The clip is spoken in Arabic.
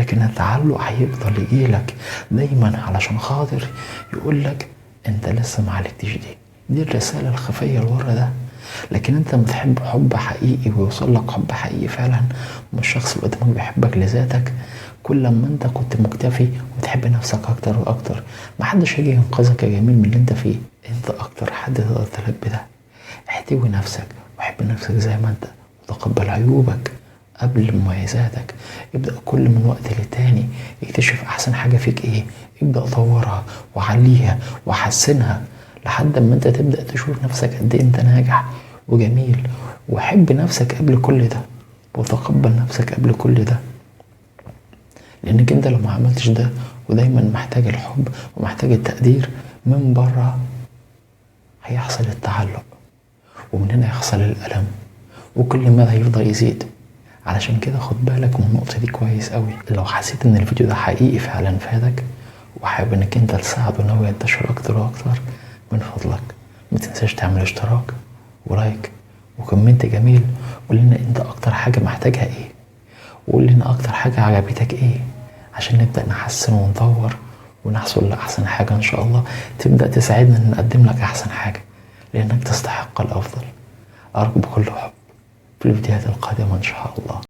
لكن التعلق هيفضل يجيلك دايما علشان خاطر يقولك انت لسه معالجتش دي الرسالة الخفية اللي ورا ده. لكن انت بتحب حب حقيقي ويوصل لك حب حقيقي فعلا من الشخص اللي قدامك بيحبك لذاتك، كل ما انت كنت مكتفي وتحب نفسك اكتر واكتر. محدش هيجي ينقذك يا جميل من اللي انت فيه، انت اكتر حد تقدر تلبي ده. احتوي نفسك وحب نفسك زي ما انت، وتقبل عيوبك قبل مميزاتك. ابدأ كل من وقت للتاني اكتشف احسن حاجة فيك ايه، ابدأ طورها وعليها وحسنها لحد ما انت تبدأ تشوف نفسك قد ايه انت ناجح وجميل. وحب نفسك قبل كل ده وتقبل نفسك قبل كل ده، لانك انت لو ما عملتش ده ودايما محتاج الحب ومحتاج التقدير من بره، هيحصل التعلق ومن هنا يحصل الألم، وكل ما هيفضل يزيد. علشان كده خد بالك من النقطة دي كويس قوي. لو حسيت ان الفيديو ده حقيقي فعلا فادك وحابب انك انت تساعده ان هو ينتشر اكتر واكتر، من فضلك ما تنساش تعمل اشتراك ولايك وكومنت جميل. قول لنا انت اكتر حاجة محتاجها ايه، وقول لنا اكتر حاجة عجبتك ايه، عشان نبدأ نحسن ونطور ونحصل لأحسن حاجة ان شاء الله تبدأ تساعدنا ان نقدم لك احسن حاجة، لانك تستحق الافضل. ارجو بكل حب في الفيديوهات القادمة ان شاء الله.